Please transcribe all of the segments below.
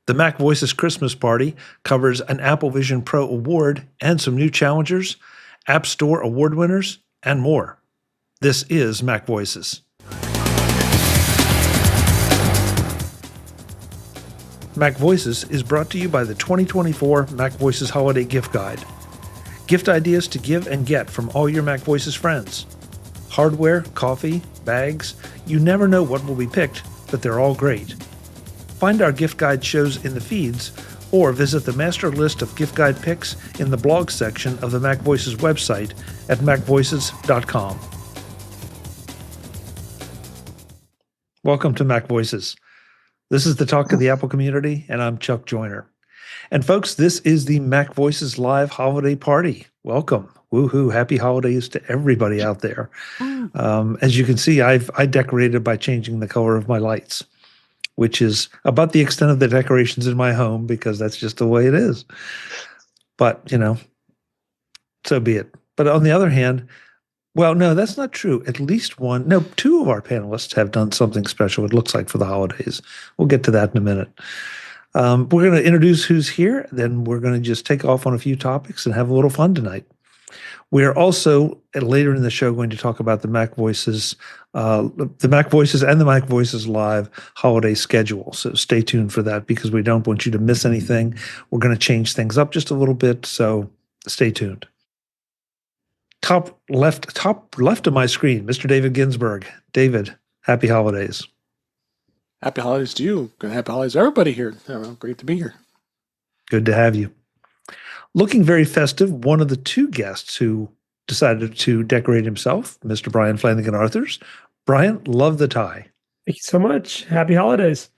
The MacVoices Christmas Party covers an Apple Vision Pro award and some new challengers, App Store award winners, and more. This is MacVoices. MacVoices is brought to you by the 2024 MacVoices Holiday Gift Guide. Gift ideas to give and get from all your MacVoices friends. Hardware, coffee, bags, you never know what will be picked, but they're all great. Find our gift guide shows in the feeds, or visit the master list of gift guide picks in the blog section of the MacVoices website at macvoices.com. Welcome to MacVoices. This is the talk of the Apple community, and I'm Chuck Joyner. And folks, this is the MacVoices Live Holiday Party. Welcome. Woohoo. Happy holidays to everybody out there. As you can see, I decorated by changing the color of my lights, which is about the extent of the decorations in my home because that's just the way it is. But, you know, so be it. But on the other hand, well, no, that's not true. At least two of our panelists have done something special, it looks like, for the holidays. We'll get to that in a minute. We're going to introduce who's here, then we're going to just take off on a few topics and have a little fun tonight. We are also, later in the show, going to talk about the MacVoices and the MacVoices Live holiday schedule. So stay tuned for that because we don't want you to miss anything. We're going to change things up just a little bit, so stay tuned. Top left of my screen, Mr. David Ginsburg. David, happy holidays. Happy holidays to you. Happy holidays to everybody here. Great to be here. Good to have you. Looking very festive, one of the two guests who decided to decorate himself, Mr. Brian Flaningan-Arthurs. Brian, love the tie. Thank you so much. Happy holidays.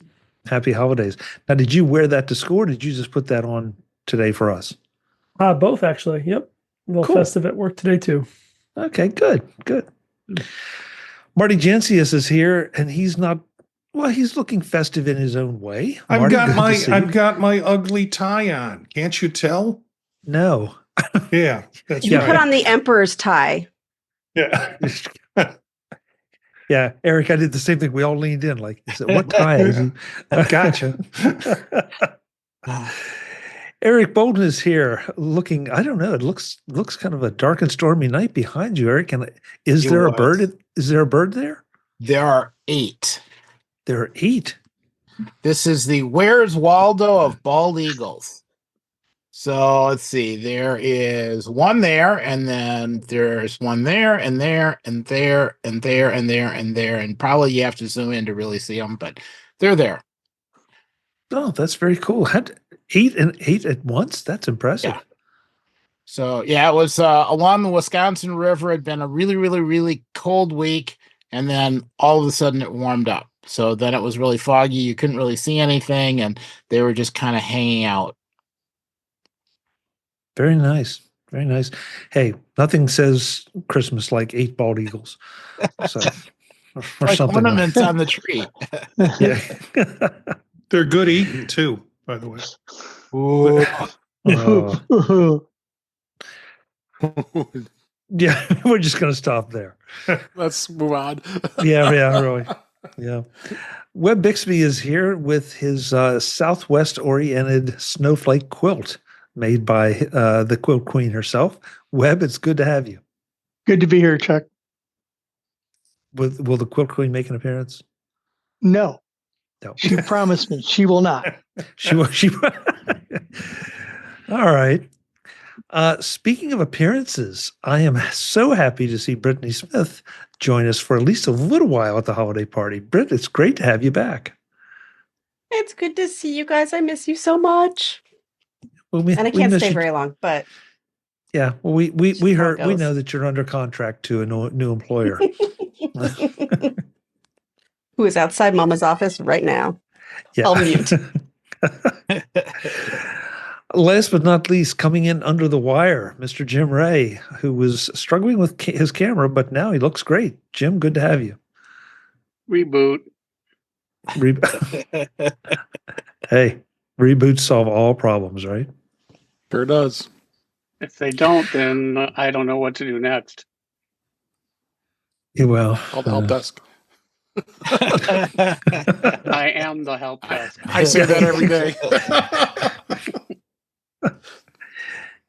Happy holidays. Now, did you wear that to school, or did you just put that on today for us? Both, actually. Yep. A little festive at work today, too. Okay, good. Marty Jencius is here, and he's looking festive in his own way. I've got my ugly tie on. Can't you tell? No. Yeah. You put on the emperor's tie. Yeah. Yeah, Eric, I did the same thing. We all leaned in like, what tie is he? Gotcha. Eric Bolden is here looking, I don't know, it looks kind of a dark and stormy night behind you, Eric. And is there a bird there? There are 8. There are 8. This is the Where's Waldo of bald eagles. So let's see. There is one there, and then there's one there, and there, and there, and there, and there, and there, and probably you have to zoom in to really see them, but they're there. Oh, that's very cool. 8 at once? That's impressive. Yeah. So yeah, it was along the Wisconsin River. It'd been a really, really, really cold week, and then all of a sudden it warmed up. So then it was really foggy. You couldn't really see anything, and they were just kind of hanging out. Very nice. Very nice. Hey, nothing says Christmas like 8 bald eagles. So, or like something ornaments on the tree. Yeah. They're good eating, too, by the way. Yeah, we're just going to stop there. Let's move on. Yeah, really. Yeah. Webb Bixby is here with his Southwest-oriented snowflake quilt made by the quilt queen herself. Webb, it's good to have you. Good to be here, Chuck. Will the quilt queen make an appearance? No. No. She promised me she will not. She All right. Speaking of appearances, I am so happy to see Brittany Smith join us for at least a little while at the holiday party. Britt, it's great to have you back. It's good to see you guys. I miss you so much. Well, and I can't stay very long, but yeah. Well, we know that you're under contract to a new employer. Who is outside Mama's office right now. Yeah. I'll mute. Last but not least, coming in under the wire, Mr. Jim Rea, who was struggling with his camera, but now he looks great. Jim, good to have you. Reboot. Hey, reboots solve all problems, right? Sure does. If they don't, then I don't know what to do next. Yeah, well, Call the help desk. I am the help desk. I say that every day.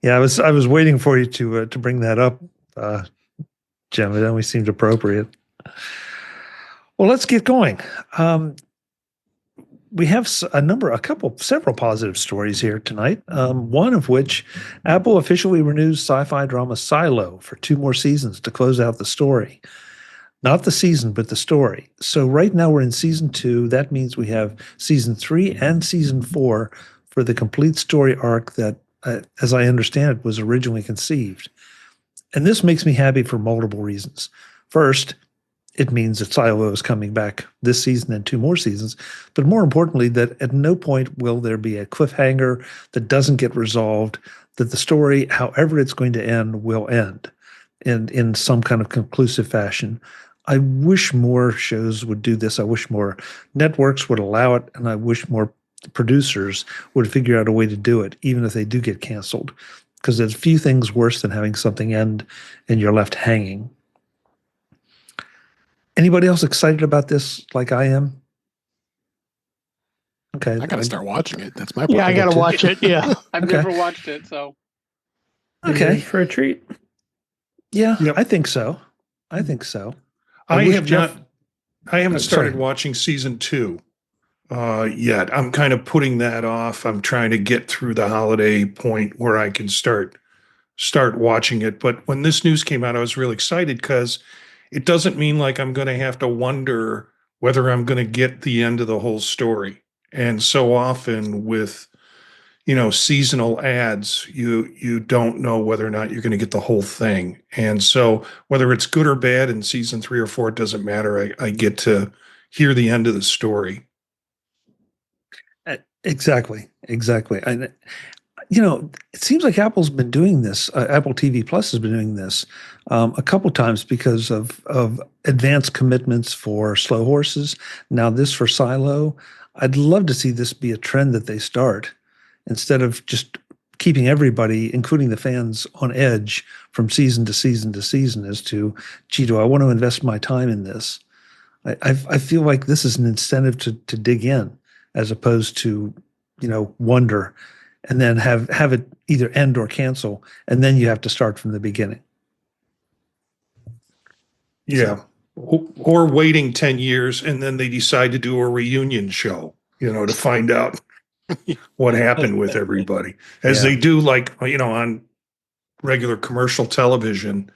Yeah, I was waiting for you to bring that up, Jim. It only seemed appropriate. Well, let's get going. We have several positive stories here tonight. One of which, Apple officially renews sci-fi drama Silo for 2 more seasons to close out the story. Not the season, but the story. So right now we're in season 2. That means we have season 3 and season 4 for the complete story arc that, as I understand it, was originally conceived. And this makes me happy for multiple reasons. First, it means that Silo is coming back this season and 2 more seasons. But more importantly, that at no point will there be a cliffhanger that doesn't get resolved, that the story, however it's going to end, will end in some kind of conclusive fashion. I wish more shows would do this. I wish more networks would allow it, and I wish more producers would figure out a way to do it, even if they do get canceled. Because there's few things worse than having something end and you're left hanging. Anybody else excited about this like I am? Okay. I got to start watching it. That's my Yeah, I got to watch it. Yeah. I've Okay. never watched it, so Okay. For a treat. Yeah, Yep. I think so. I think so. I wish have Jeff- not. I haven't started Sorry. watching season 2 yet. I'm kind of putting that off. I'm trying to get through the holiday point where I can start watching it. But when this news came out, I was really excited because it doesn't mean like I'm going to have to wonder whether I'm going to get the end of the whole story. And so often with seasonal ads, you don't know whether or not you're going to get the whole thing. And so whether it's good or bad in season 3 or 4, it doesn't matter. I get to hear the end of the story. Exactly. And, it seems like Apple's been doing this. Apple TV Plus has been doing this a couple times because of advanced commitments for Slow Horses. Now this for Silo. I'd love to see this be a trend that they start instead of just keeping everybody, including the fans, on edge from season to season to season as to, gee, do I want to invest my time in this? I feel like this is an incentive to dig in as opposed to, wonder and then have it either end or cancel, and then you have to start from the beginning. Yeah. Or waiting 10 years and then they decide to do a reunion show, to find out what happened with everybody. As they do on regular commercial television.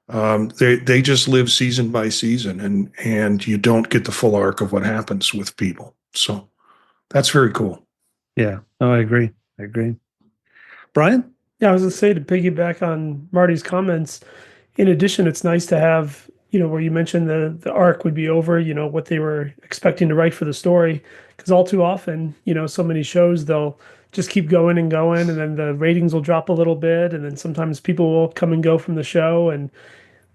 They just live season by season and you don't get the full arc of what happens with people. So that's very cool. Yeah. Oh, I agree. Brian? Yeah, I was going to say, to piggyback on Marty's comments, in addition, it's nice to have, where you mentioned the arc would be over, what they were expecting to write for the story. Because all too often, so many shows, they'll just keep going, and then the ratings will drop a little bit. And then sometimes people will come and go from the show. And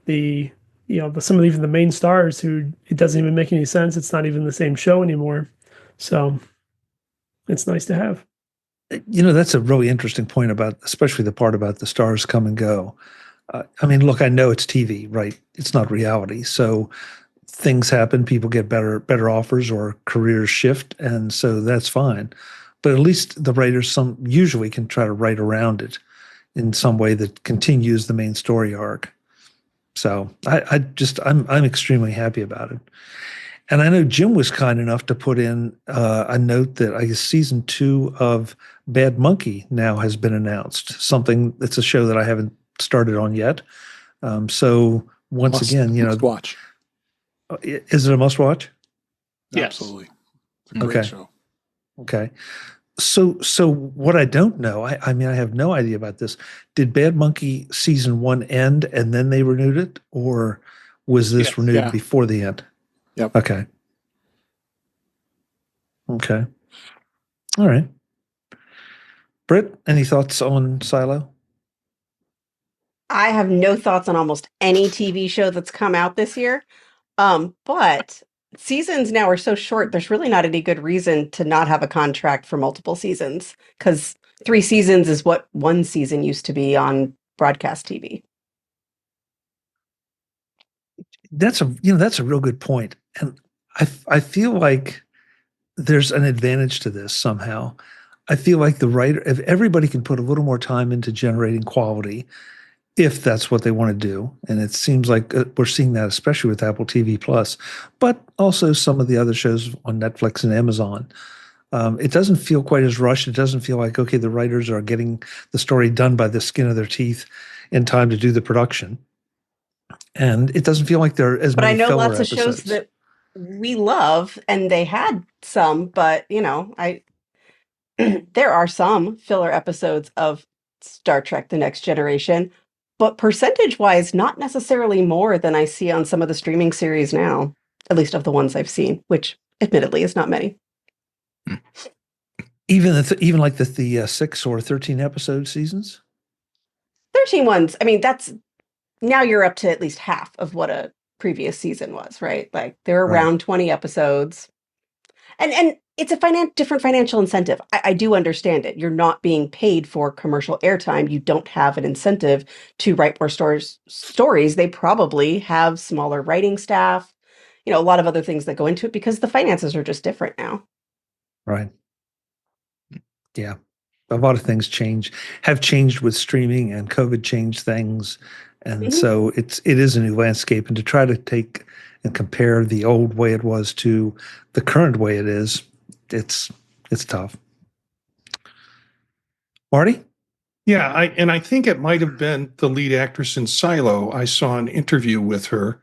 some of even the main stars who it doesn't even make any sense. It's not even the same show anymore. So it's nice to have. That's a really interesting point especially the part about the stars come and go. Look, I know it's TV, right? It's not reality. So things happen, people get better offers or careers shift. And so that's fine. But at least the writers usually can try to write around it in some way that continues the main story arc. So I'm extremely happy about it. And I know Jim was kind enough to put in a note that I guess season 2 of Bad Monkey now has been announced. It's a show that I haven't started on yet. So once again, must watch. Is it a must watch? Yes. Absolutely. It's a great show. Okay. So what I don't know, I have no idea about this. Did Bad Monkey season 1 end and then they renewed it, or was this renewed before the end? Yep. Okay. All right. Britt, any thoughts on Silo? I have no thoughts on almost any TV show that's come out this year. But seasons now are so short, there's really not any good reason to not have a contract for multiple seasons, because 3 seasons is what 1 season used to be on broadcast TV. That's a real good point. And I feel like there's an advantage to this somehow. I feel like the writer, if everybody can put a little more time into generating quality, if that's what they want to do, and it seems like we're seeing that especially with Apple TV Plus, but also some of the other shows on Netflix and Amazon. It doesn't feel quite as rushed. It doesn't feel like, okay, the writers are getting the story done by the skin of their teeth in time to do the production. And it doesn't feel like there are as But I many know filler lots of shows episodes. that we love, and they had some, but there are some filler episodes of Star Trek: The Next Generation, but percentage-wise, not necessarily more than I see on some of the streaming series now, at least of the ones I've seen, which admittedly is not many. Even like the 6 or 13 episode seasons? 13 ones, I mean, that's now you're up to at least half of what a previous season was, right? Like they're Right. around 20 episodes. And it's a different financial incentive. I do understand it. You're not being paid for commercial airtime. You don't have an incentive to write more stories. They probably have smaller writing staff, a lot of other things that go into it because the finances are just different now. Right. Yeah. A lot of things have changed with streaming, and COVID changed things. And Mhm. so it is a new landscape. And to try to take and compare the old way it was to the current way it is, it's tough. Marty? Yeah, I think it might have been the lead actress in Silo. I saw an interview with her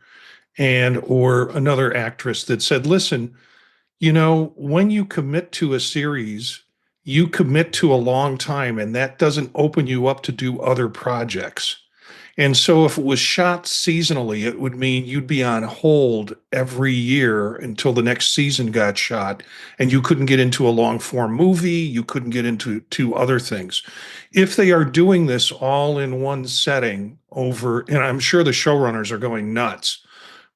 or another actress that said, listen, when you commit to a series, you commit to a long time, and that doesn't open you up to do other projects. And so if it was shot seasonally, it would mean you'd be on hold every year until the next season got shot, and you couldn't get into a long form movie. You couldn't get into other things. If they are doing this all in one setting and I'm sure the showrunners are going nuts,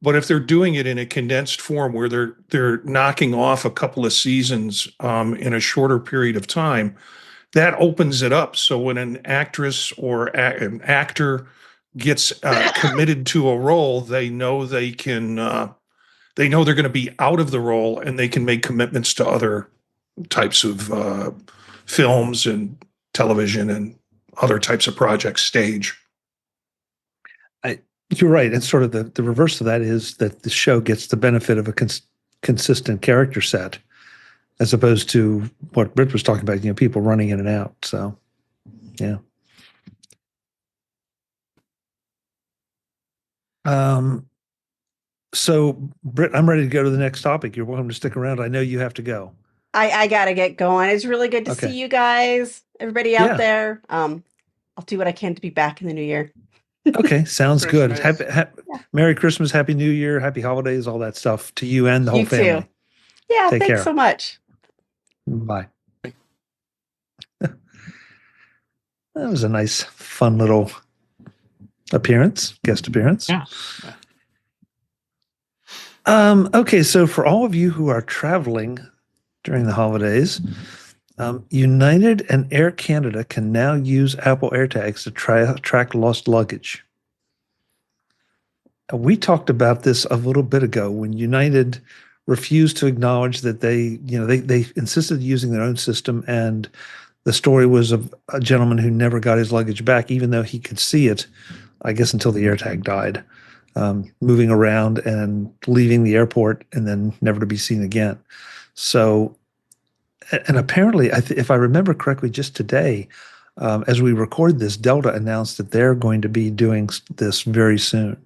but if they're doing it in a condensed form where they're knocking off a couple of seasons in a shorter period of time, that opens it up. So when an actress or an actor gets committed to a role, they know they're going to be out of the role, and they can make commitments to other types of films and television and other types of projects, stage. You're right. It's sort of the reverse of that is that the show gets the benefit of a consistent character set, as opposed to what Britt was talking about, people running in and out. So, yeah. So Britt, I'm ready to go to the next topic. You're welcome to stick around. I know you have to go. I gotta get going. It's really good to Okay. see you guys, everybody out Yeah. there. I'll do what I can to be back in the new year. Okay, sounds good. Christmas. Merry Christmas, Happy New Year, Happy Holidays, all that stuff to you and the whole You too. family. Yeah, Take thanks care. so much. Bye. That was a nice, fun little guest appearance. Yeah. Okay, so for all of you who are traveling during the holidays, United and Air Canada can now use Apple AirTags to track lost luggage. We talked about this a little bit ago when United refused to acknowledge that they insisted using their own system, and the story was of a gentleman who never got his luggage back, even though he could see it, I guess, until the AirTag died, moving around and leaving the airport and then never to be seen again. So, and apparently, if I remember correctly, just today, as we record this, Delta announced that they're going to be doing this very soon.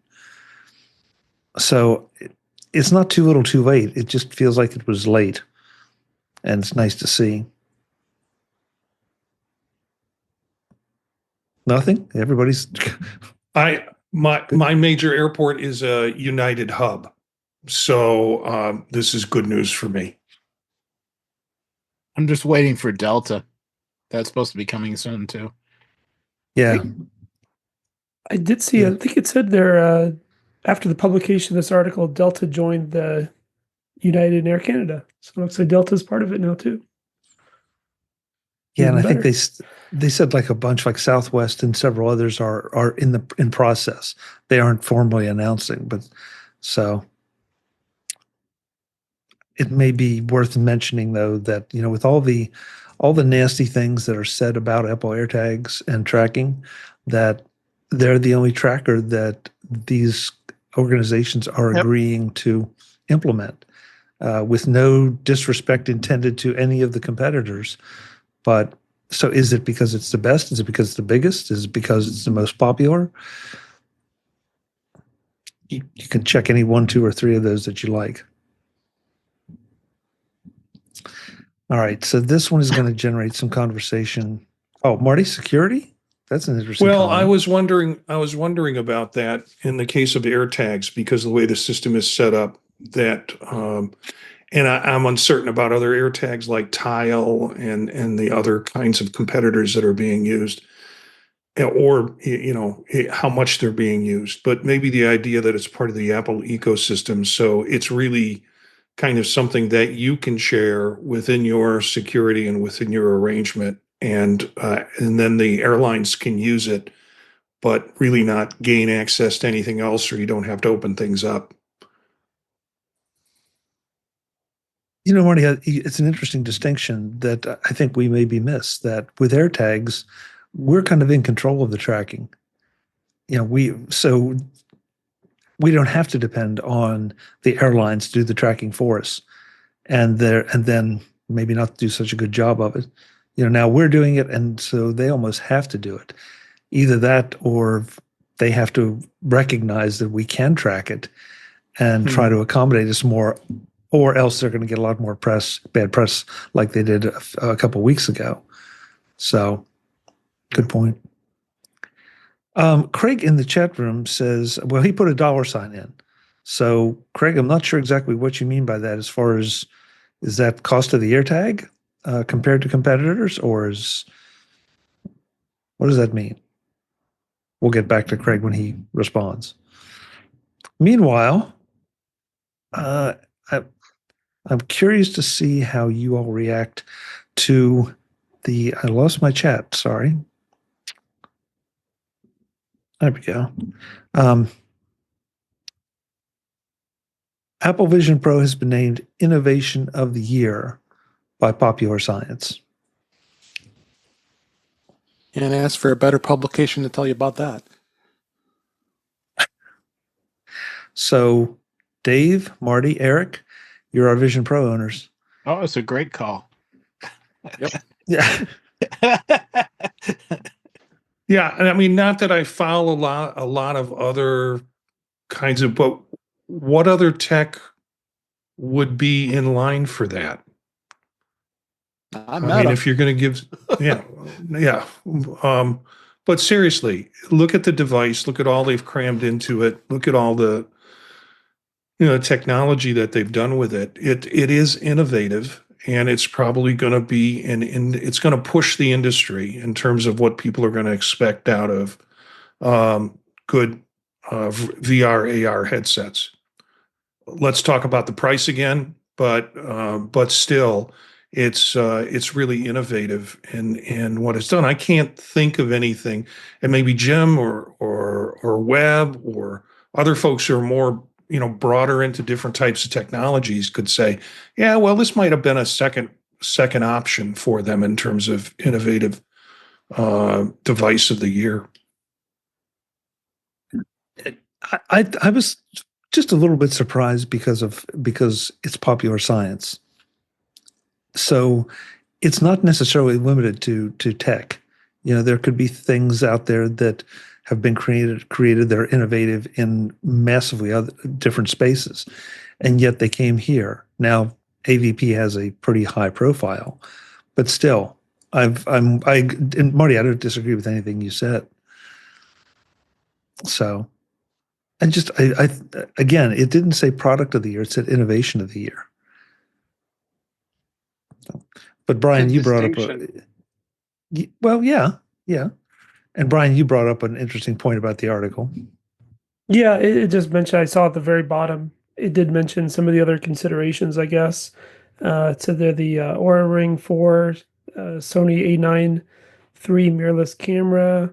So it's not too little too late. It just feels like it was late, and it's nice to see. Nothing? Everybody's my major airport is a United hub. So this is good news for me. I'm just waiting for Delta. That's supposed to be coming soon too. Yeah. I did see, I think it said there, after the publication of this article, Delta joined the United and Air Canada. So it looks like Delta's part of it now too. Yeah, and I Even think they said like a bunch, like Southwest and several others are in process. They aren't formally announcing, but so it may be worth mentioning though that with all the nasty things that are said about Apple AirTags and tracking, that they're the only tracker that these organizations are Yep. agreeing to implement, with no disrespect intended to any of the competitors. But so is it because it's the best? Is it because it's the biggest? Is it because it's the most popular? You can check any 1, 2, or 3 of those that you like. All right, so this one is going to generate some conversation. Oh, Marty, security? That's an interesting Well, comment. I was wondering about that in the case of AirTags, because the way the system is set up, that and I'm uncertain about other AirTags like Tile and the other kinds of competitors that are being used, or how much they're being used. But maybe the idea that it's part of the Apple ecosystem, so it's really kind of something that you can share within your security and within your arrangement, and then the airlines can use it, but really not gain access to anything else, or you don't have to open things up. Marty, it's an interesting distinction that I think we maybe miss, that with AirTags, we're kind of in control of the tracking. We don't have to depend on the airlines to do the tracking for us, and then maybe not do such a good job of it. Now we're doing it, and so they almost have to do it. Either that, or they have to recognize that we can track it and try to accommodate us more, or else they're going to get a lot more bad press, like they did a couple of weeks ago. So, good point. Craig in the chat room says, well, he put a $sign in. So, Craig, I'm not sure exactly what you mean by that, as far as, is that cost of the AirTag compared to competitors, or what does that mean? We'll get back to Craig when he responds. Meanwhile, I'm curious to see how you all react to I lost my chat, sorry. There we go. Apple Vision Pro has been named Innovation of the Year by Popular Science. And ask for a better publication to tell you about that. So, Dave, Marty, Eric, you're our Vision Pro owners. Oh, it's a great call. Yeah. Yeah, and I mean, not that I follow a lot of other kinds of, but what other tech would be in line for that? I mean, if you're going to give, yeah. But seriously, look at the device. Look at all they've crammed into it. Look at all the, technology that they've done with it. It is innovative, and it's probably going to be, it's going to push the industry in terms of what people are going to expect out of good VR, AR headsets. Let's talk about the price again, but still, it's really innovative in what it's done. I can't think of anything, and maybe Jim or Webb or other folks who are more broader into different types of technologies could say, yeah, well, this might have been a second option for them in terms of innovative device of the year. I was just a little bit surprised because it's Popular Science. So it's not necessarily limited to tech. There could be things out there that have been created that are innovative in massively other different spaces, and yet they came here. Now, AVP has a pretty high profile, but still, and Marty, I don't disagree with anything you said. So, I again, it didn't say product of the year; it said innovation of the year. But Brian, you brought up yeah. And Brian, you brought up an interesting point about the article. Yeah, it just mentioned, I saw at the very bottom, it did mention some of the other considerations, I guess. So they're the Aura Ring 4, Sony A9 III mirrorless camera,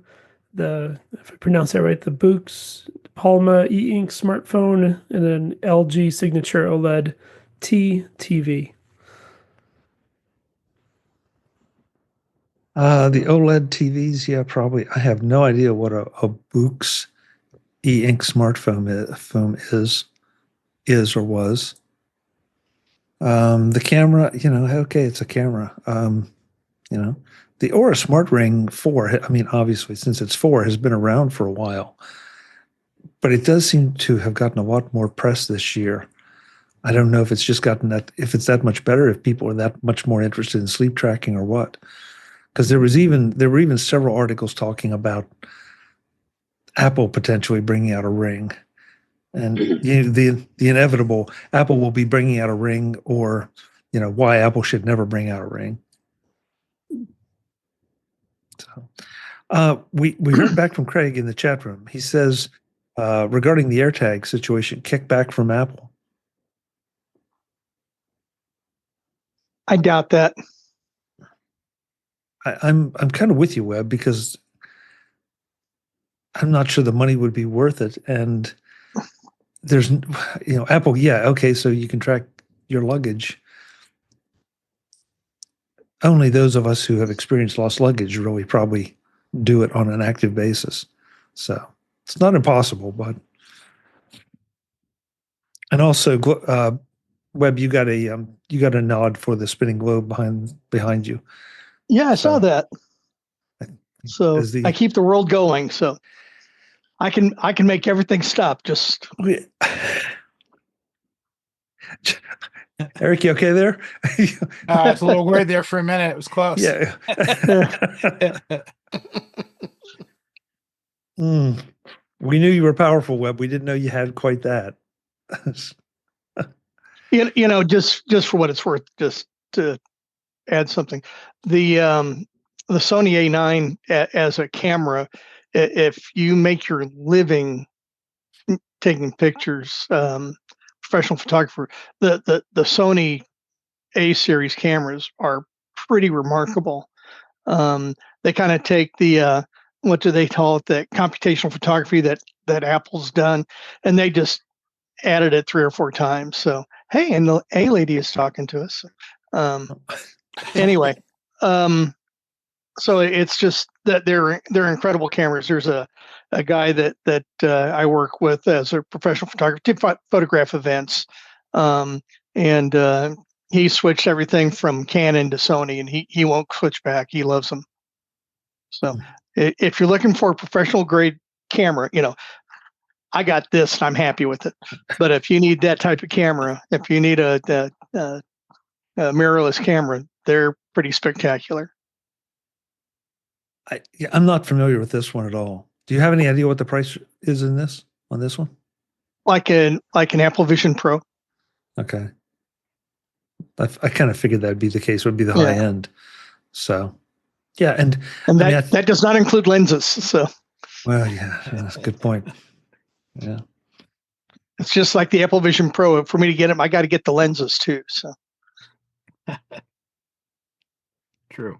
if I pronounce that right, the Boox Palma e-ink smartphone, and then LG Signature OLED TV. The OLED TVs, yeah, probably. I have no idea what a Boox e-ink smartphone phone is or was. The camera, okay, it's a camera. The Aura Smart Ring 4, I mean, obviously, since it's 4, has been around for a while. But it does seem to have gotten a lot more press this year. I don't know if it's just if it's that much better, if people are that much more interested in sleep tracking or what. Because there were even several articles talking about Apple potentially bringing out a ring. And the inevitable, Apple will be bringing out a ring, or why Apple should never bring out a ring. So we heard back from Craig in the chat room. He says regarding the AirTag situation, kickback from Apple. I doubt that. I'm kind of with you, Webb, because I'm not sure the money would be worth it. And there's, Apple, yeah, okay, so you can track your luggage. Only those of us who have experienced lost luggage really probably do it on an active basis. So it's not impossible, but. And also, Webb, you got a nod for the spinning globe behind you. Yeah, I saw that. So I keep the world going. So I can make everything stop. Just Eric, you okay there? It's a little weird there for a minute. It was close. Yeah. We knew you were powerful, Webb. We didn't know you had quite that. Just for what it's worth, just to add something, the Sony A9 as a camera, if you make your living taking pictures, professional photographer, the Sony A series cameras are pretty remarkable. They kind of take the what do they call it, the computational photography that Apple's done, and they just added it 3 or 4 times. So hey, and the A lady is talking to us. Anyway, so it's just that they're incredible cameras. There's a guy that I work with as a professional photographer to photograph events, and he switched everything from Canon to Sony, and he won't switch back. He loves them. So if you're looking for a professional grade camera, I got this and I'm happy with it. But if you need that type of camera, if you need a mirrorless camera, they're pretty spectacular. I'm not familiar with this one at all. Do you have any idea what the price is on this one? Like an Apple Vision Pro. Okay. I kind of figured that'd be the case. Would be the high end. So, yeah, and that does not include lenses. So, well, yeah, that's a good point. Yeah, it's just like the Apple Vision Pro. For me to get them, I got to get the lenses too. So, true.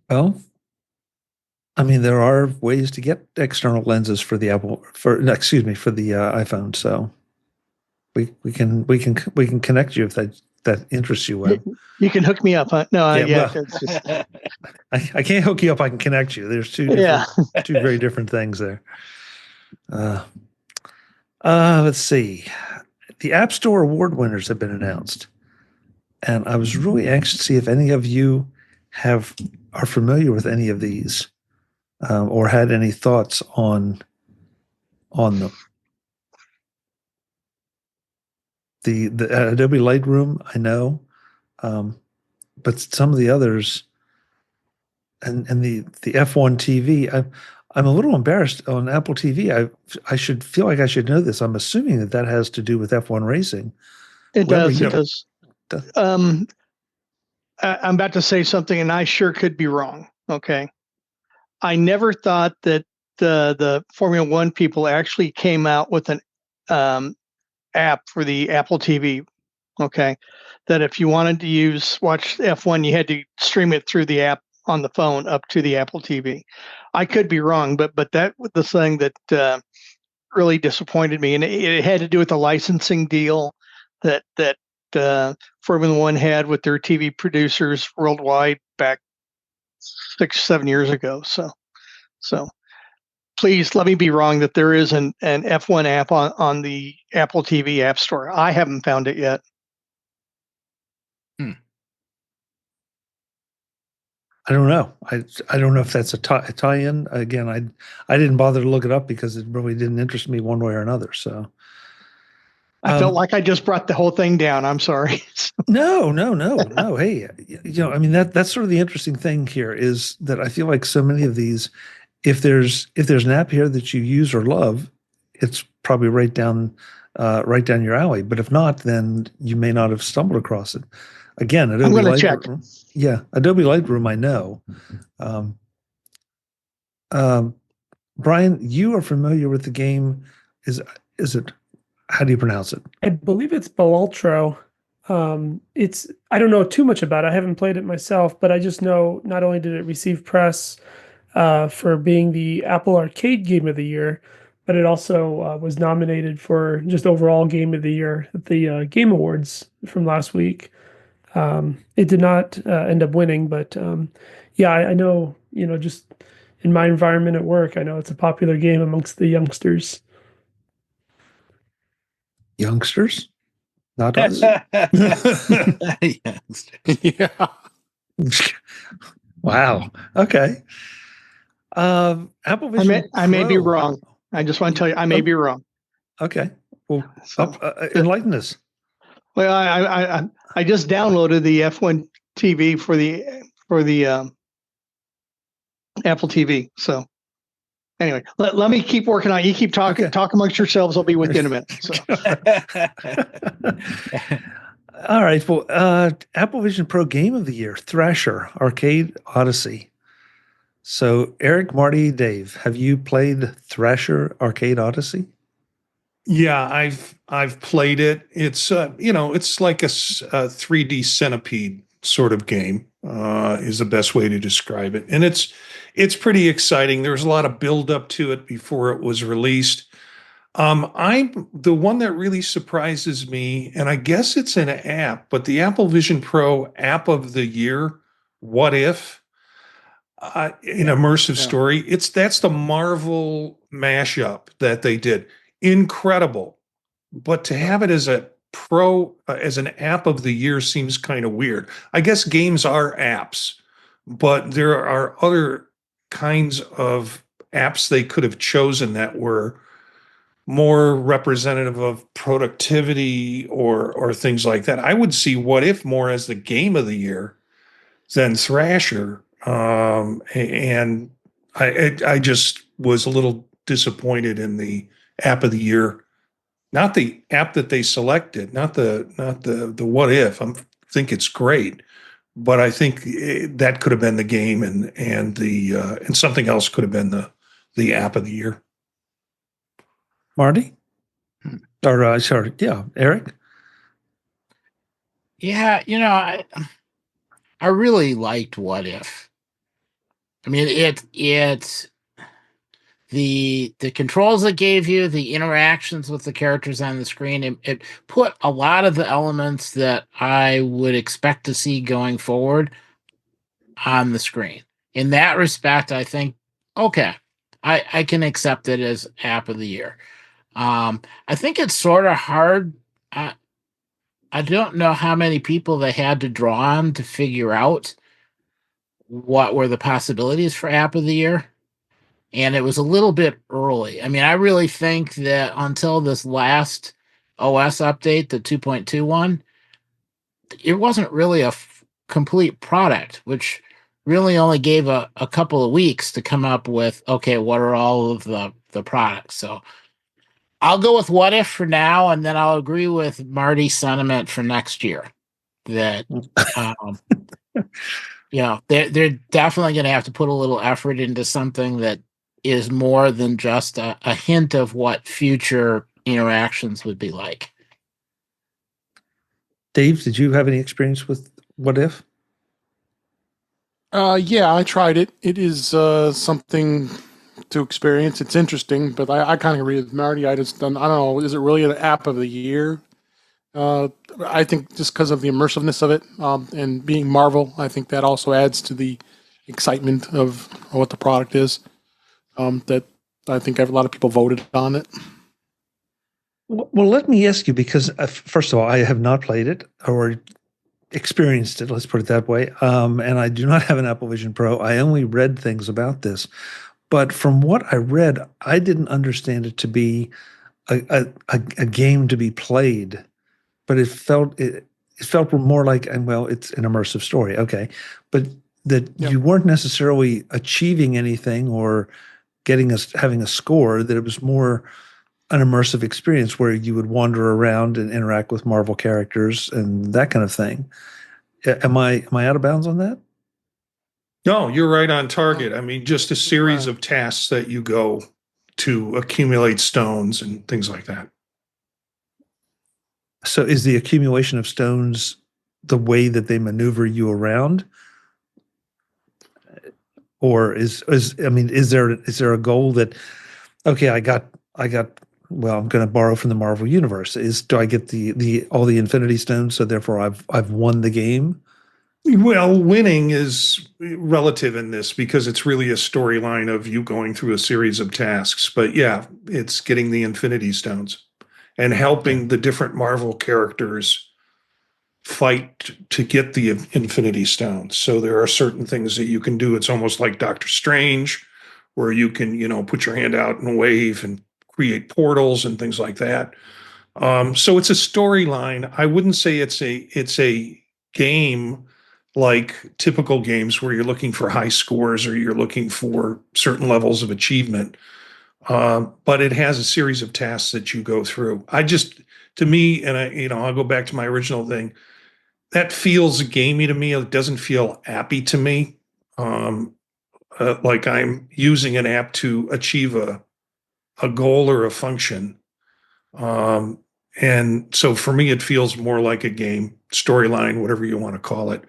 Well, I mean, there are ways to get external lenses for the iPhone. So we can connect you if that interests you. Webb. You can hook me up, huh? No, it's just, I can't hook you up. I can connect you. There's two very different things there. Let's see. The App Store award winners have been announced, and I was really anxious to see if any of you are familiar with any of these, or had any thoughts on them. The Adobe Lightroom, I know, but some of the others, and the F1 TV, I'm a little embarrassed on Apple TV. I should feel like I should know this. I'm assuming that has to do with F1 racing. It does. It does. I'm about to say something, and I sure could be wrong. Okay. I never thought that the Formula One people actually came out with an app for the Apple TV. Okay. That if you wanted to watch F1, you had to stream it through the app on the phone up to the Apple TV. I could be wrong, but that was the thing that really disappointed me, and it had to do with the licensing deal that Formula One had with their TV producers worldwide back 6-7 years ago. So please let me be wrong that there is an F1 app on the Apple TV App Store. I haven't found it yet. I don't know. I don't know if that's a tie-in. Again, I didn't bother to look it up because it really didn't interest me one way or another. So I felt like I just brought the whole thing down. I'm sorry. no. Hey, I mean that's sort of the interesting thing here is that I feel like so many of these, if there's an app here that you use or love, it's probably right down your alley. But if not, then you may not have stumbled across it. Again, I'm going to check. Yeah, Adobe Lightroom, I know. Brian, you are familiar with the game. Is it? How do you pronounce it? I believe it's Balultro. I don't know too much about it. I haven't played it myself, but I just know not only did it receive press for being the Apple Arcade Game of the Year, but it also was nominated for just overall Game of the Year at the Game Awards from last week. It did not end up winning, but yeah, I know, just in my environment at work, I know it's a popular game amongst the youngsters. Youngsters? Not us? Yeah. Wow. Okay. Apple Vision I may be Pro. wrong. I just want to tell you, I may be wrong. Okay. Well, So, enlighten us. well, I just downloaded the F1 TV for the Apple TV. So anyway, let me keep working on it. You keep talking. Okay. Talk amongst yourselves. I'll be with you in a minute. So. All right. Well, Apple Vision Pro Game of the Year, Thrasher, Arcade Odyssey. So, Eric, Marty, Dave, have you played Thrasher Arcade Odyssey? Yeah, I've played it. It's it's like a 3D centipede sort of game, is the best way to describe it. And it's pretty exciting. There was a lot of build up to it before it was released. I'm the one that really surprises me, and I guess it's an app, but the Apple Vision Pro App of the Year, What If? An immersive story. That's the Marvel mashup that they did. Incredible. But to have it as as an app of the year seems kind of weird. I guess games are apps, but there are other kinds of apps they could have chosen that were more representative of productivity or things like that. I would see What If more as the game of the year than Thrasher. And I just was a little disappointed in the app of the year, not the app that they selected, not the What If. I think it's great, but I think that could have been the game, and something else could have been the app of the year. Marty? Or sorry, yeah, Eric? Yeah, I really liked What If. I mean, it's the controls it gave you, the interactions with the characters on the screen. It put a lot of the elements that I would expect to see going forward on the screen. In that respect, I think, okay, I can accept it as app of the year. I think it's sort of hard. I don't know how many people they had to draw on to figure out what were the possibilities for app of the year. And it was a little bit early. I mean, I really think that until this last OS update, the 2.21, it wasn't really a complete product, which really only gave a couple of weeks to come up with, okay, what are all of the products? So I'll go with What If for now, and then I'll agree with Marty's sentiment for next year that they're definitely going to have to put a little effort into something that is more than just a hint of what future interactions would be like. Dave, did you have any experience with What If? Yeah, I tried it. It is something to experience. It's interesting, but I kind of agree with Marty. I don't know. Is it really an app of the year? I think just because of the immersiveness of it and being Marvel, I think that also adds to the excitement of what the product is. That I think a lot of people voted on it. Well, let me ask you, because first of all, I have not played it or experienced it, let's put it that way. And I do not have an Apple Vision Pro. I only read things about this. But from what I read, I didn't understand it to be a game to be played, but it felt more like, and well, it's an immersive story, okay, but that you weren't necessarily achieving anything or having a score. That it was more an immersive experience where you would wander around and interact with Marvel characters and that kind of thing. Am I out of bounds on that? No, you're right on target. I mean, just a series of tasks that you go to accumulate stones and things like that. So is the accumulation of stones the way that they maneuver you around? Or is there a goal that, okay, I got, well, I'm going to borrow from the Marvel universe. Do I get all the Infinity Stones, so therefore I've won the game? Well, winning is relative in this because it's really a storyline of you going through a series of tasks. But yeah, it's getting the Infinity Stones and helping the different Marvel characters fight to get the Infinity Stones. So there are certain things that you can do. It's almost like Doctor Strange, where you can, put your hand out and wave and create portals and things like that. So it's a storyline. I wouldn't say it's a game like typical games where you're looking for high scores or you're looking for certain levels of achievement. But it has a series of tasks that you go through. To me, and I'll go back to my original thing, that feels gamey to me. It doesn't feel appy to me. Like I'm using an app to achieve a goal or a function. And so for me, it feels more like a game, storyline, whatever you want to call it.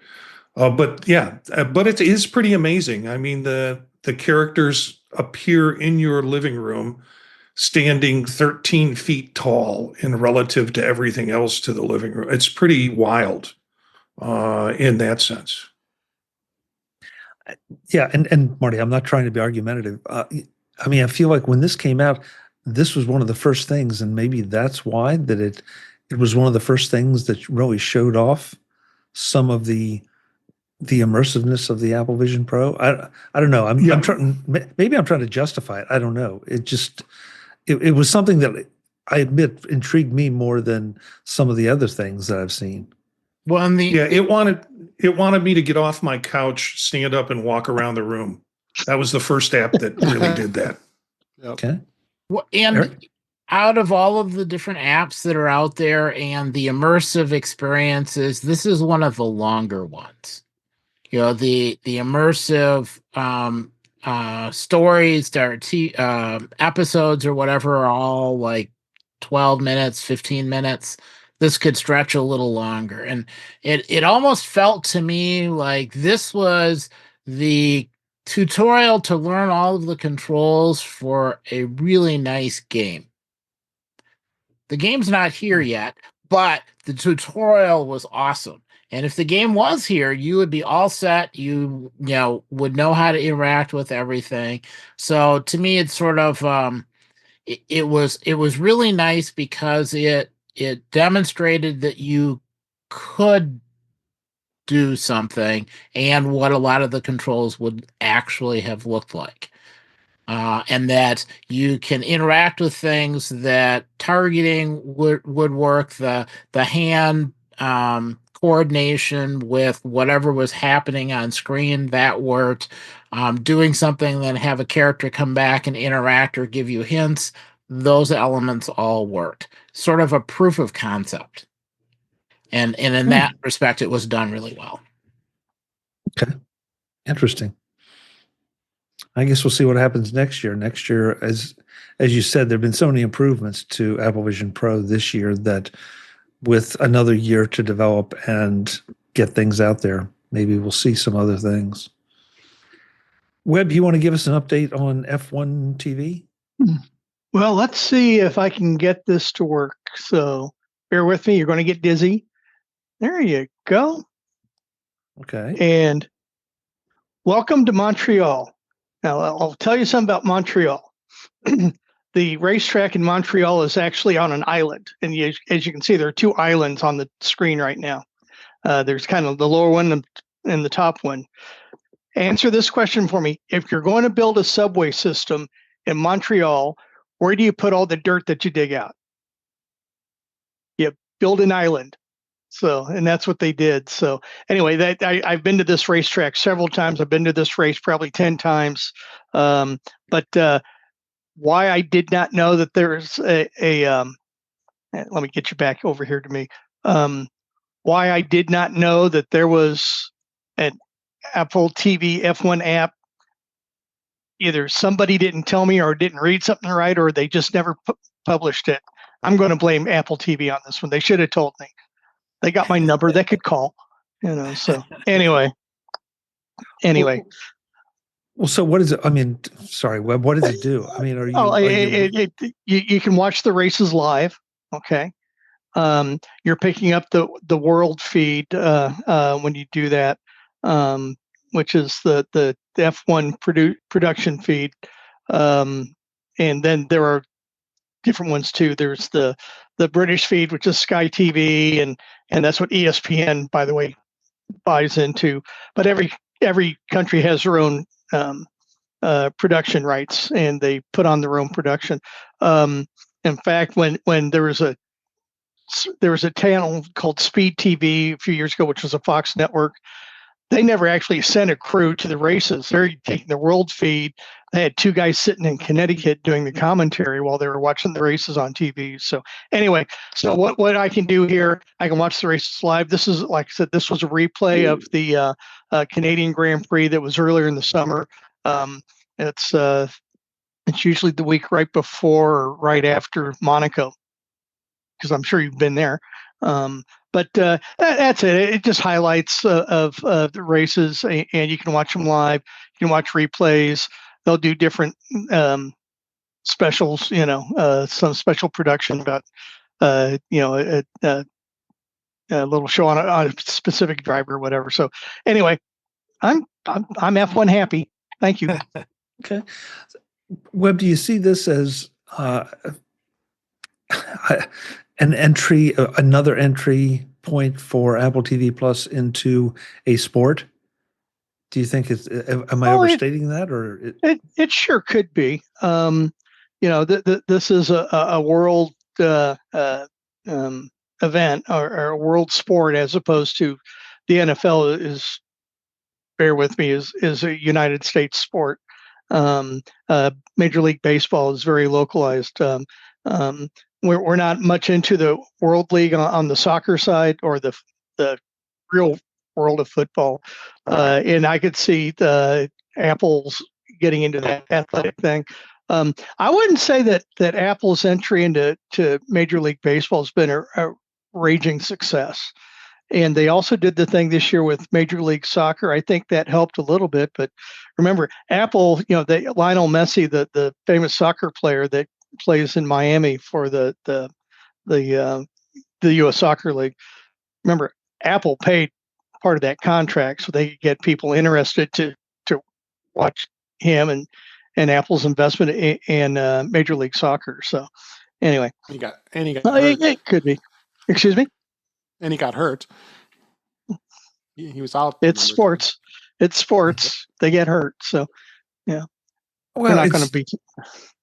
But it is pretty amazing. I mean, the characters appear in your living room standing 13 feet tall in relative to everything else to the living room. It's pretty wild in that sense. Yeah, and Marty, I'm not trying to be argumentative. I mean, I feel like when this came out, this was one of the first things, and maybe that's why that it was one of the first things that really showed off some of the immersiveness of the Apple Vision Pro. I don't know. I'm trying. Maybe I'm trying to justify it. I don't know. It was something that I admit intrigued me more than some of the other things that I've seen. Well, it wanted me to get off my couch, stand up, and walk around the room. That was the first app that really did that. Okay. Well, and Eric? out of all of the different apps that are out there and the immersive experiences, this is one of the longer ones. The immersive stories or episodes or whatever are all like 12 minutes, 15 minutes. This could stretch a little longer. And it almost felt to me like this was the tutorial to learn all of the controls for a really nice game. The game's not here yet, but the tutorial was awesome. And if the game was here, you would be all set. You would know how to interact with everything. So to me, it's sort of it was really nice because it demonstrated that you could do something and what a lot of the controls would actually have looked like. And that you can interact with things, that targeting would work, the hand coordination with whatever was happening on screen, that worked. Doing something, then have a character come back and interact or give you hints, those elements all worked. Sort of a proof of concept. And in that respect, it was done really well. Okay. Interesting. I guess we'll see what happens next year. Next year, as you said, there have been so many improvements to Apple Vision Pro this year that with another year to develop and get things out there, maybe we'll see some other things. Webb, you want to give us an update on F1 TV? Well, let's see if I can get this to work. So bear with me. You're going to get dizzy. There you go. Okay. And welcome to Montreal. Now, I'll tell you something about Montreal. The racetrack in Montreal is actually on an island. And as you can see, there are two islands on the screen right now. There's kind of the lower one and the top one. Answer this question for me. If you're going to build a subway system in Montreal, where do you put all the dirt that you dig out? You build an island. So, and that's what they did. So anyway, I've been to this racetrack several times. I've been to this race probably 10 times. But why I did not know that there's let me get you back over here to me. Why I did not know that there was an Apple TV F1 app. Either somebody didn't tell me or didn't read something right, or they just never published it. I'm going to blame Apple TV on this one. They should have told me. They got my number. They could call, so anyway. Well, so what is it? I mean, sorry, Webb, what does it do? I mean, you can watch the races live. Okay. You're picking up the world feed when you do that, which is the F1 production feed. And then there are different ones too. There's the British feed, which is Sky TV, and that's what ESPN, by the way, buys into. But every country has their own production rights, and they put on their own production. In fact, when there was a channel called Speed TV a few years ago, which was a Fox network, they never actually sent a crew to the races. They're taking the world feed. They had two guys sitting in Connecticut doing the commentary while they were watching the races on TV. So anyway, what I can do here, I can watch the races live. This is, like I said, this was a replay of the Canadian Grand Prix that was earlier in the summer. It's usually the week right before or right after Monaco, because I'm sure you've been there. But that's it. It just highlights of the races, and you can watch them live. You can watch replays. They'll do different specials, some special production about, a little show on a specific driver or whatever. So anyway, I'm F1 happy. Thank you. Okay. Webb, do you see this as another entry point for Apple TV Plus into a sport? Do you think am I overstating that, or it sure could be? This is a world event or a world sport, as opposed to the NFL is. Bear with me, is a United States sport. Major League Baseball is very localized. We're not much into the World League on the soccer side or the real world of football. And I could see the Apple's getting into that athletic thing. I wouldn't say that Apple's entry into Major League Baseball has been a raging success. And they also did the thing this year with Major League Soccer. I think that helped a little bit. But remember, Apple, Lionel Messi, the famous soccer player that plays in Miami for the U.S. Soccer League. Remember, Apple paid part of that contract so they could get people interested to watch him and Apple's investment in Major League Soccer. So anyway, he got hurt. It could be. Excuse me. And he got hurt. He was out. It's sports. It's sports. They get hurt. So, yeah. Well, they're not going to beat you.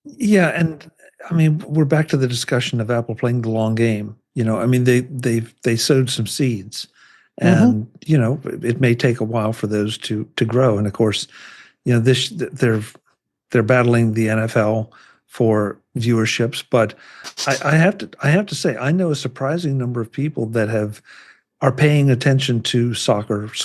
Yeah, and I mean, we're back to the discussion of Apple playing the long game. I mean, they sowed some seeds, and it may take a while for those to grow. And of course, they're battling the NFL for viewerships, but I have to say, I know a surprising number of people that are paying attention to soccer /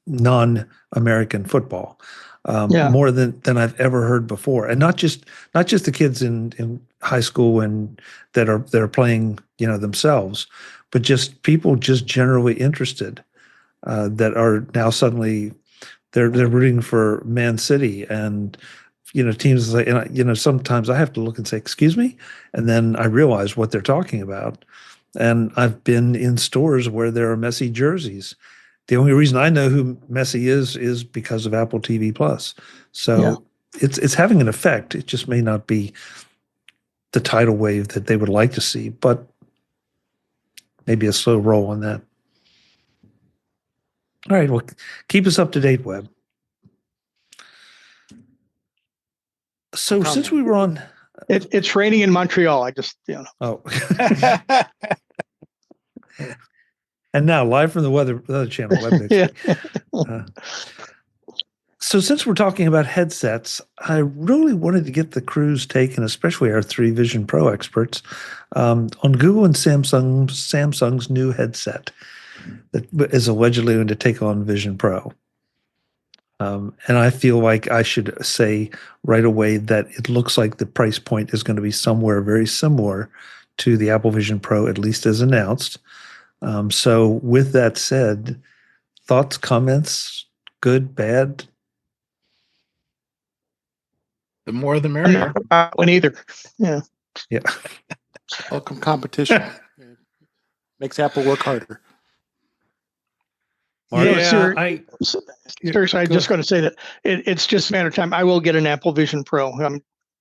non-American football more than I've ever heard before, and not just the kids in high school and that are playing themselves, but just people just generally interested that are now suddenly they're rooting for Man City and teams say, and sometimes I have to look and say, "Excuse me," and then I realize what they're talking about. And I've been in stores where there are Messi jerseys. The only reason I know who Messi is because of Apple TV Plus. So it's having an effect. It just may not be the tidal wave that they would like to see, but maybe a slow roll on that. All right, well, keep us up to date, Webb. So since we were on, it's raining in Montreal. I just oh, and now live from the Weather Channel, Web Bixby. So since we're talking about headsets, I really wanted to get the crew's take, and especially our three Vision Pro experts, on Google and Samsung's new headset that is allegedly going to take on Vision Pro. And I feel like I should say right away that it looks like the price point is going to be somewhere very similar to the Apple Vision Pro, at least as announced. So with that said, thoughts, comments, good, bad? The more the merrier. One either. Yeah. Welcome competition. It makes Apple work harder. Seriously, I'm just going to say that it's just a matter of time. I will get an Apple Vision Pro.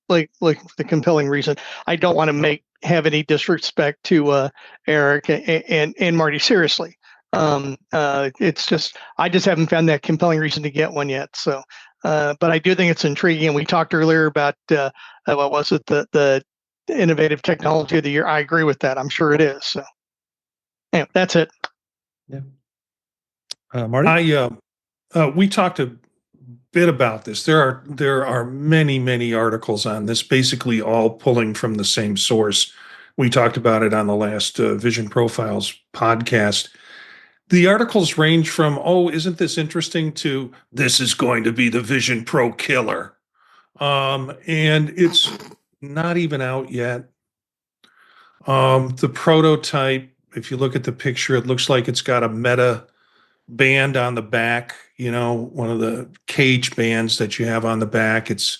Like the compelling reason. I don't want to have any disrespect to Eric and Marty. Seriously, it's just I just haven't found that compelling reason to get one yet. So. But I do think it's intriguing. And we talked earlier about what was it, the innovative technology of the year. I agree with that. I'm sure it is. So, anyway, that's it. Yeah. Marty, we talked a bit about this. There are many articles on this, basically all pulling from the same source. We talked about it on the last Vision Profiles podcast. The articles range from, oh, isn't this interesting, to this is going to be the Vision Pro killer. And it's not even out yet. The prototype, if you look at the picture, it looks like it's got a Meta band on the back, one of the cage bands that you have on the back. It's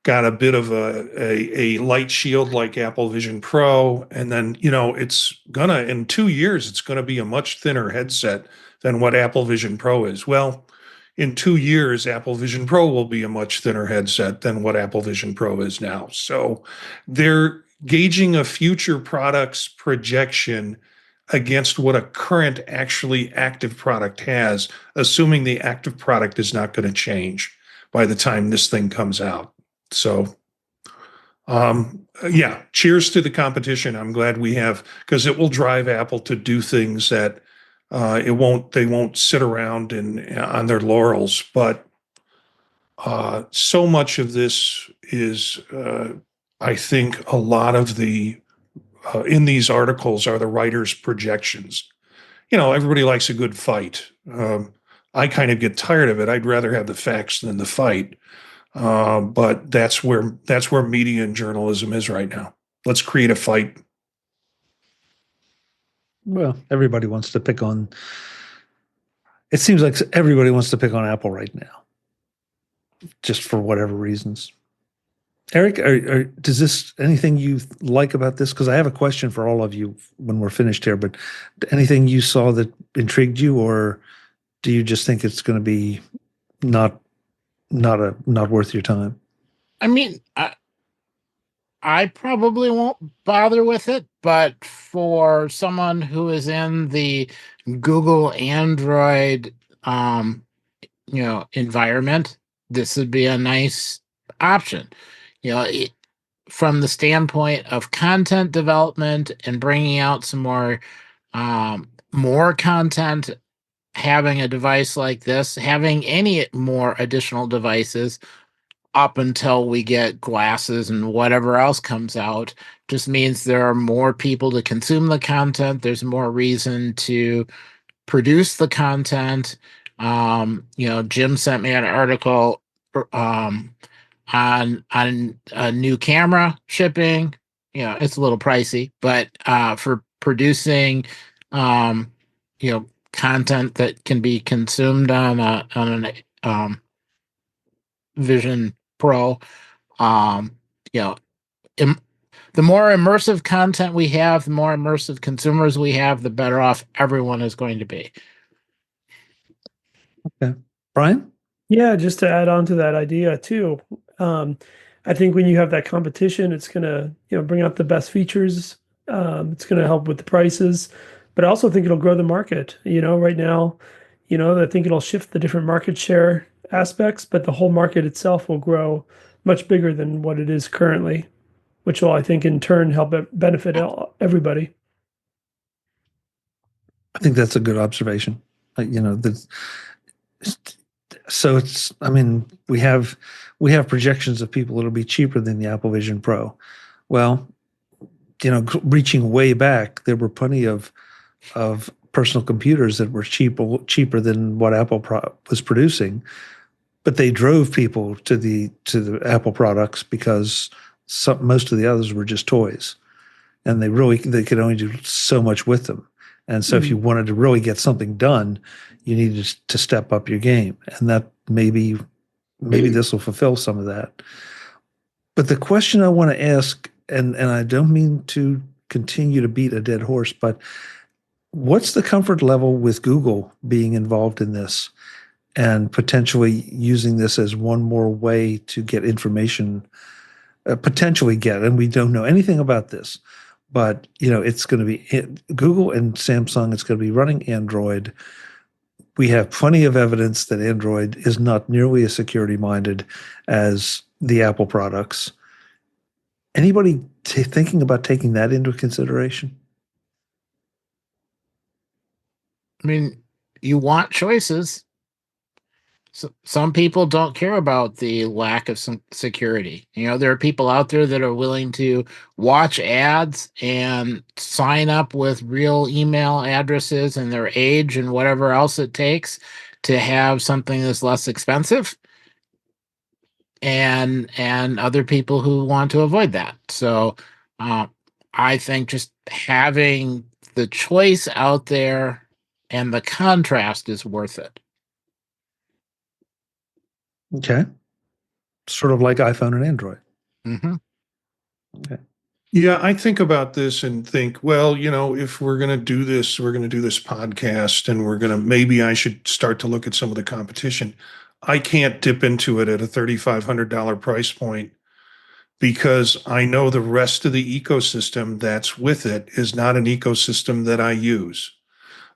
got a bit of a light shield like Apple Vision Pro. And then, it's in 2 years, it's going to be a much thinner headset than what Apple Vision Pro is. Well, in 2 years, Apple Vision Pro will be a much thinner headset than what Apple Vision Pro is now. So they're gauging a future product's projection against what a current actually active product has, assuming the active product is not going to change by the time this thing comes out. So, cheers to the competition. I'm glad we have, because it will drive Apple to do things that they won't sit around on their laurels. But so much of this is, I think, a lot of the in these articles are the writers' projections. Everybody likes a good fight. I kind of get tired of it. I'd rather have the facts than the fight. But that's where media and journalism is right now. Let's create a fight. Well, everybody wants to pick on. It seems like everybody wants to pick on Apple right now, just for whatever reasons. Eric, does this anything you like about this? Because I have a question for all of you when we're finished here. But anything you saw that intrigued you, or do you just think it's going to be not worth your time? I mean, I probably won't bother with it, but for someone who is in the Google Android, environment, this would be a nice option. From the standpoint of content development and bringing out some more content, having a device like this, having any more additional devices up until we get glasses and whatever else comes out, just means there are more people to consume the content. There's more reason to produce the content. Jim sent me an article on a new camera shipping. It's a little pricey, but for producing content that can be consumed on an Vision Pro. You know, the more immersive content we have, the more immersive consumers we have, the better off everyone is going to be. Okay. Brian? Yeah, just to add on to that idea too. I think when you have that competition, it's gonna, bring out the best features. It's gonna help with the prices, but I also think it'll grow the market. Right now, I think it'll shift the different market share aspects, but the whole market itself will grow much bigger than what it is currently, which will, I think, in turn help benefit everybody. I think that's a good observation. So it's, I mean, we have projections of people it'll be cheaper than the Apple Vision Pro. Well, reaching way back, there were plenty of personal computers that were cheaper than what Apple was producing, but they drove people to the Apple products because most of the others were just toys, and they could only do so much with them. And so if you wanted to really get something done, you needed to step up your game. And that maybe this will fulfill some of that. But the question I want to ask, and I don't mean to continue to beat a dead horse, but what's the comfort level with Google being involved in this and potentially using this as one more way to get information, and we don't know anything about this, but it's going to be Google and Samsung. It's going to be running Android. We have plenty of evidence that Android is not nearly as security minded as the Apple products. Anybody thinking about taking that into consideration? I mean, you want choices. So some people don't care about the lack of some security. There are people out there that are willing to watch ads and sign up with real email addresses and their age and whatever else it takes to have something that's less expensive. And other people who want to avoid that. So I think just having the choice out there and the contrast is worth it. Okay. Sort of like iPhone and Android. Mm-hmm. Okay. Yeah, I think about this and think, well, if we're going to do this, podcast, and maybe I should start to look at some of the competition. I can't dip into it at a $3,500 price point because I know the rest of the ecosystem that's with it is not an ecosystem that I use.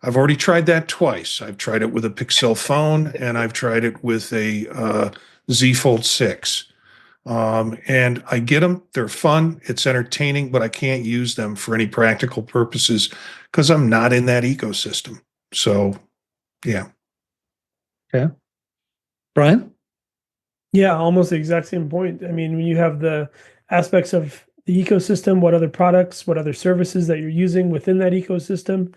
I've already tried that twice. I've tried it with a Pixel phone, and I've tried it with a Z Fold 6. And I get them. They're fun. It's entertaining, but I can't use them for any practical purposes because I'm not in that ecosystem. So, yeah. Okay. Brian? Yeah, almost the exact same point. I mean, when you have the aspects of the ecosystem, what other products, what other services that you're using within that ecosystem,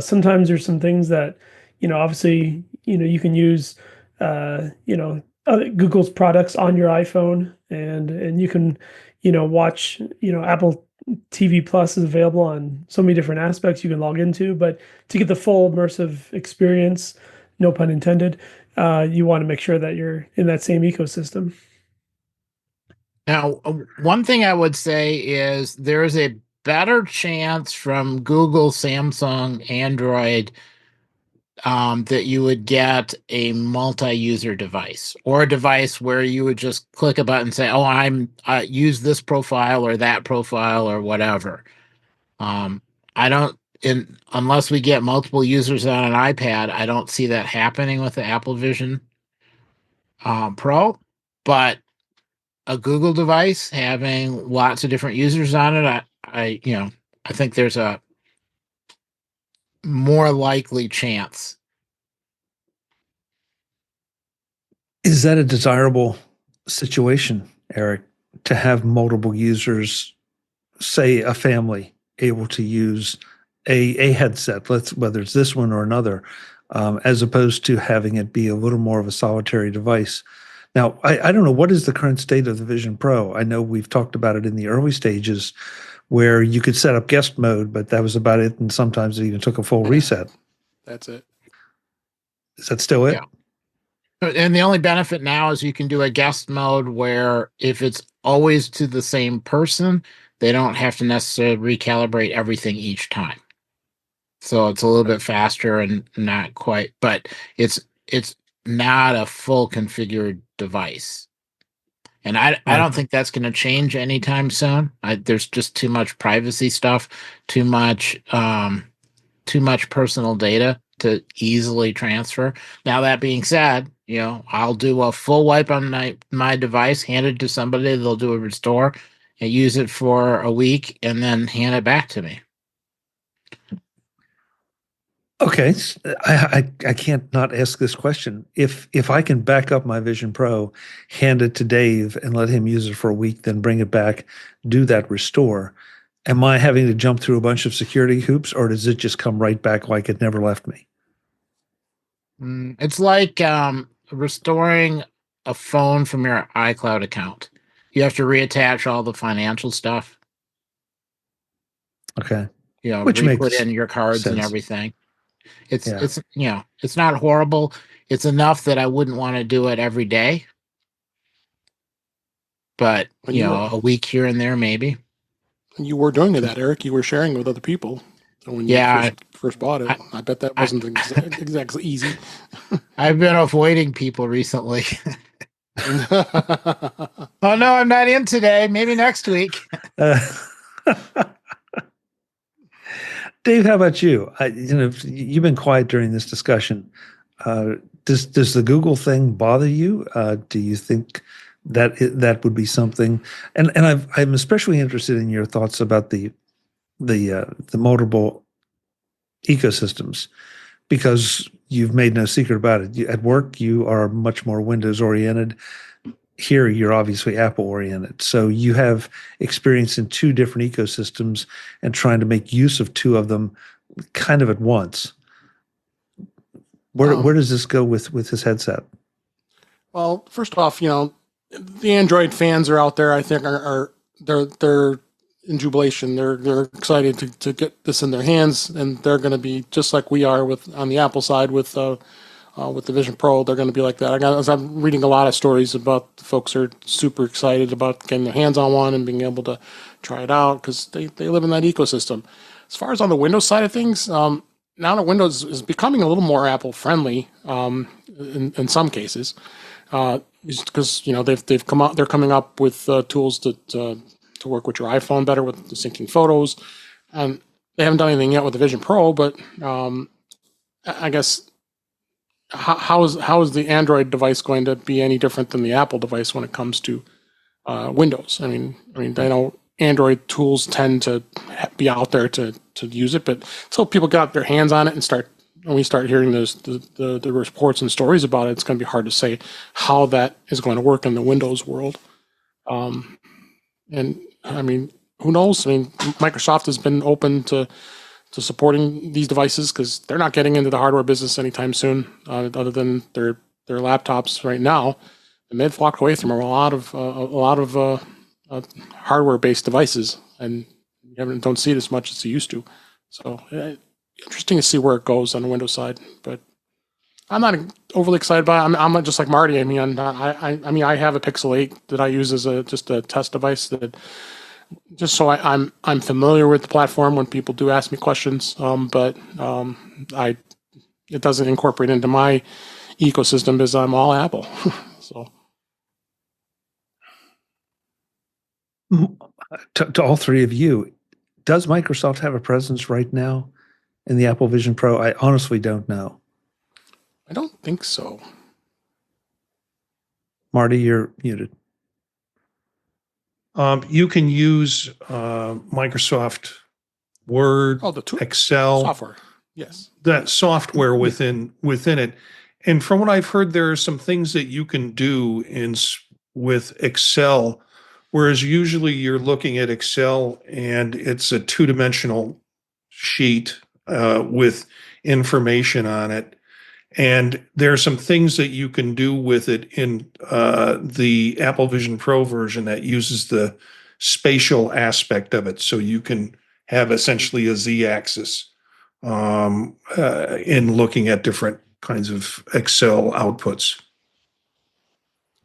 sometimes there's some things that, obviously, you can use, Google's products on your iPhone, and you can, watch, Apple TV Plus is available on so many different aspects you can log into, but to get the full immersive experience, no pun intended, you want to make sure that you're in that same ecosystem. Now, one thing I would say is there's a better chance from Google, Samsung, Android that you would get a multi-user device, or a device where you would just click a button and say, oh, I use this profile or that profile or whatever. Unless we get multiple users on an iPad, I don't see that happening with the Apple Vision Pro, but a Google device having lots of different users on it, I think there's a more likely chance. Is that a desirable situation, Eric, to have multiple users, say a family, able to use a headset, whether it's this one or another, as opposed to having it be a little more of a solitary device? Now, I don't know, what is the current state of the Vision Pro? I know we've talked about it in the early stages where you could set up guest mode, but that was about it. And sometimes it even took a full reset. That's it. Is that still it? Yeah. And the only benefit now is you can do a guest mode where if it's always to the same person, they don't have to necessarily recalibrate everything each time. So it's a little bit faster and not quite, but it's not a full configured device. And I don't think that's going to change anytime soon. There's just too much privacy stuff, too much personal data to easily transfer. Now, that being said, I'll do a full wipe on my device, hand it to somebody, they'll do a restore and use it for a week and then hand it back to me. Okay, I can't not ask this question. If I can back up my Vision Pro, hand it to Dave and let him use it for a week, then bring it back, do that restore, am I having to jump through a bunch of security hoops, or does it just come right back like it never left me? It's like restoring a phone from your iCloud account. You have to reattach all the financial stuff. Okay. Which put in your cards sense. And everything. It's not horrible. It's enough that I wouldn't want to do it every day. But, a week here and there, maybe. You were doing that, Eric. You were sharing with other people. So when you first bought it, I bet that wasn't exactly easy. I've been avoiding people recently. Oh, no, I'm not in today. Maybe next week. Dave, how about you? You've been quiet during this discussion. Does the Google thing bother you? Do you think that would be something? And I'm especially interested in your thoughts about the multiple ecosystems, because you've made no secret about it. At work, you are much more Windows oriented. Here, you're obviously Apple oriented. So you have experience in two different ecosystems and trying to make use of two of them kind of at once. Where does this go with his headset? Well, first off, the Android fans are out there. I think they're in jubilation. They're excited to get this in their hands, and they're going to be just like we are on the Apple side with the Vision Pro. They're going to be like that. I'm reading a lot of stories about the folks who are super excited about getting their hands on one and being able to try it out because they live in that ecosystem. As far as on the Windows side of things, now that Windows is becoming a little more Apple friendly in some cases, because they've come out. They're coming up with tools to work with your iPhone better with the syncing photos, and they haven't done anything yet with the Vision Pro. But I guess how is the Android device going to be any different than the Apple device when it comes to Windows? I mean, I know Android tools tend to be out there to use it, but until people got their hands on it and we start hearing the reports and stories about it, it's going to be hard to say how that is going to work in the Windows world. And I mean, who knows? I mean, Microsoft has been open to supporting these devices because they're not getting into the hardware business anytime soon, other than their laptops right now. And they've walked away from a lot of hardware-based devices, and you don't see it as much as you used to. So interesting to see where it goes on the Windows side, but I'm not overly excited about it. I'm just like Marty. I mean, I have a Pixel 8 that I use as just a test device that just so I'm familiar with the platform when people do ask me questions. But it doesn't incorporate into my ecosystem because I'm all Apple. So to all three of you, does Microsoft have a presence right now in the Apple Vision Pro? I honestly don't know. I don't think so. Marty, you're muted. You can use Microsoft Word, Excel software. Yes, that software within it. And from what I've heard, there are some things that you can do with Excel, whereas usually you're looking at Excel and it's a two-dimensional sheet with information on it. And there are some things that you can do with it in the Apple Vision Pro version that uses the spatial aspect of it. So you can have essentially a Z-axis in looking at different kinds of Excel outputs.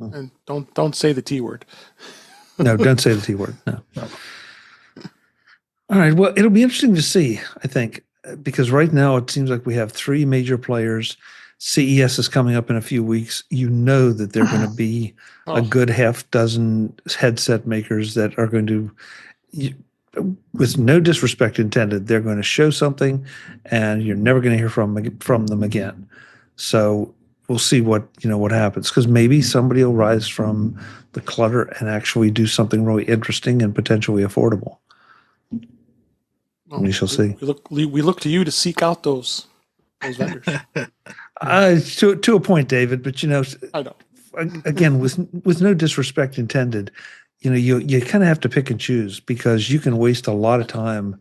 And don't say the T word. No, don't say the T word. No. All right. Well, it'll be interesting to see, I think, because right now it seems like we have three major players. CES is coming up in a few weeks. You know that there are going to be a good half dozen headset makers that are going to, with no disrespect intended, they're going to show something and you're never going to hear from them again. So we'll see what happens, because maybe somebody will rise from the clutter and actually do something really interesting and potentially affordable. We shall see. We look to you to seek out those vendors. To a point, David, but I know. Again, with no disrespect intended, you kind of have to pick and choose, because you can waste a lot of time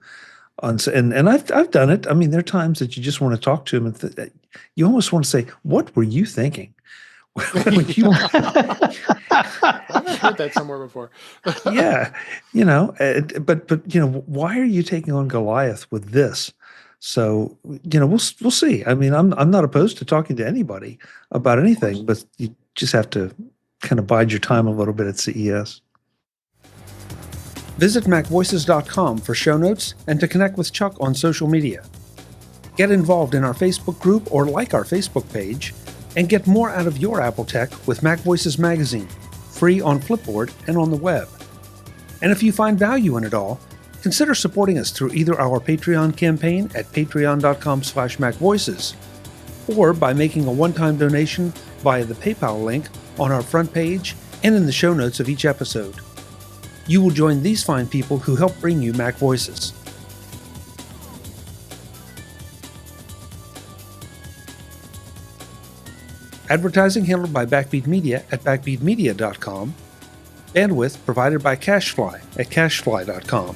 on, and I've done it. I mean, there are times that you just want to talk to them and you almost want to say, "What were you thinking?" When you, I've heard that somewhere before. yeah, but why are you taking on Goliath with this? So we'll see. I mean, I'm not opposed to talking to anybody about anything, but you just have to kind of bide your time a little bit at CES. Visit MacVoices.com for show notes and to connect with Chuck on social media. Get involved in our Facebook group or like our Facebook page, and get more out of your Apple tech with MacVoices Magazine, free on Flipboard and on the web. And if you find value in it all, consider supporting us through either our Patreon campaign at patreon.com/MacVoices, or by making a one-time donation via the PayPal link on our front page and in the show notes of each episode. You will join these fine people who help bring you Mac Voices. Advertising handled by Backbeat Media at backbeatmedia.com. Bandwidth provided by CashFly at cashfly.com.